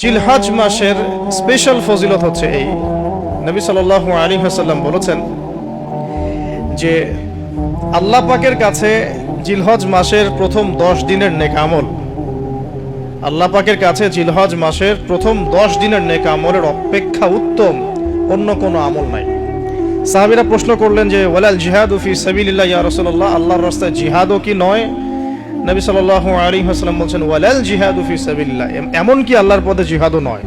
জিলহজ মাসের স্পেশাল ফজিলত হচ্ছে এই, নবী সাল্লাল্লাহু আলাইহি ওয়াসাল্লাম বলেছেন যে আল্লাহ পাকের কাছে জিলহজ মাসের প্রথম 10 দিনের নেক আমল, আল্লাহ পাকের কাছে জিলহজ মাসের প্রথম 10 দিনের নেক আমলের অপেক্ষা উত্তম অন্য কোনো আমল নাই। সাহাবীরা প্রশ্ন করলেন যে ওয়ালাল জিহাদু ফি সাবিলিল্লাহ ইয়া রাসূলুল্লাহ, আল্লাহর রাস্তায় জিহাদও কি নয়? নবী সাল্লাল্লাহু আলাইহি ওয়াসাল্লাম বলেন ওয়ালাল জিহাদু ফি সাবিলিল্লাহ, এমন কি আল্লাহর পথে জিহাদও নয়।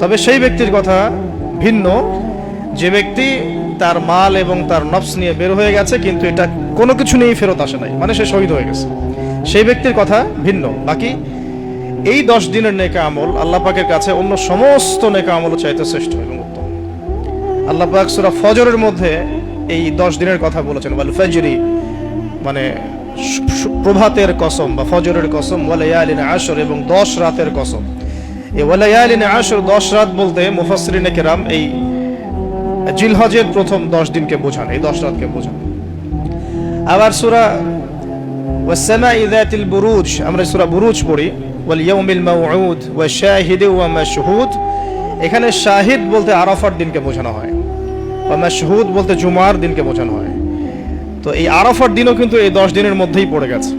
তবে সেই ব্যক্তির কথা ভিন্ন যে ব্যক্তি তার মাল এবং তার নফস নিয়ে বের হয়ে গেছে কিন্তু এটা কোনো কিছু নিয়েই ফেরত আসে নাই, মানে সে শহীদ হয়ে গেছে, সেই ব্যক্তির কথা ভিন্ন। বাকি এই 10 দিনের নেক আমল আল্লাহ পাকের কাছে অন্য সমস্ত নেক আমল চাইতে শ্রেষ্ঠ এবং উত্তম। আল্লাহ পাক সূরা ফজরের মধ্যে এই 10 দিনের কথা বলেছেন, ওয়াল ফাজরি মানে প্রভাতের কসম বা ফজরের কসম, ওয়া লায়ালিন আশর এবং 10 রাতের কসম। এই ওয়া লায়ালিন আশর 10 রাত বলতে মুফাসসিরিনে কেরাম এই জিলহজের প্রথম 10 দিনকে বোঝান, এই 10 রাতকে বোঝান। আবার সূরা ওয়াস সামাই যাতিল বুরুজ, আমরা সূরা বুরুজ পড়ি, ওয়াল ইয়াউমিল মাউউদ ওয়া শাহিদি ওয়া মাশহুদ, এখানে শাহিদ বলতে আরাফার দিনকে বোঝানো হয়, ওয়া মাশহুদ বলতে জুমার দিনকে বোঝানো হয়। তো এই আরাফার দিনও কিন্তু এই 10 দিনের মধ্যেই পড়ে গেছে।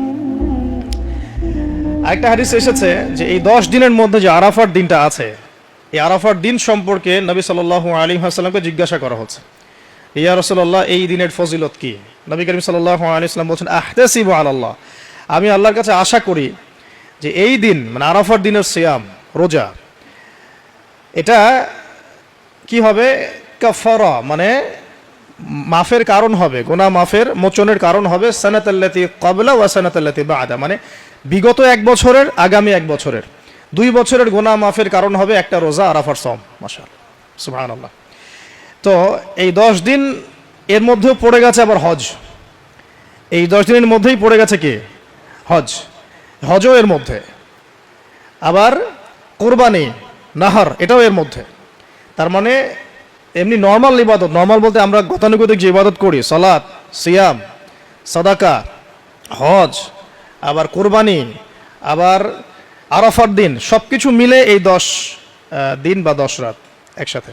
আরেকটা হাদিস এসেছে যে এই 10 দিনের মধ্যে যে আরাফার দিনটা আছে, এই আরাফার দিন সম্পর্কে নবী সাল্লাল্লাহু আলাইহি ওয়াসাল্লামকে জিজ্ঞাসা করা হচ্ছে, ইয়া রাসূলুল্লাহ এই দিনের ফজিলত কি? নবী করিম সাল্লাল্লাহু আলাইহি ওয়াসাল্লাম বলেন আহতাসিবু আলাল্লাহ, আমি আল্লাহর কাছে আশা করি যে এই দিন মানে আরাফার দিনের সিয়াম রোজা, এটা কি হবে? কাফারা মানে মাফের কারণ হবে, গুনাহ মাফের মোচনের কারণ হবে। সানাতাল্লাতি ক্বাবলা ওয়া সানাতাল্লাতি বা'দা, মানে বিগত 1 বছরের আগামী 1 বছরের 2 বছরের গুনাহ মাফের কারণ হবে একটা রোজা আরাফার সওম। মাশাআল্লাহ, সুবহানাল্লাহ। তো এই 10 দিন এর মধ্যেও পড়ে গেছে আবার হজ, এই 10 দিনের মধ্যেই পড়ে গেছে কি? হজ, হজও এর মধ্যে। আবার কুরবানি নাহার এটাও এর মধ্যে। তার মানে এমনি নর্মাল ইবাদত, নর্মাল বলতে আমরা গতানুগতিক যে ইবাদত করি, সালাত, সিয়াম, সাদাকা, হজ, আবার কুরবানি, আবার আরাফার দিন, সবকিছু মিলে এই 10 দিন বা 10 রাত একসাথে।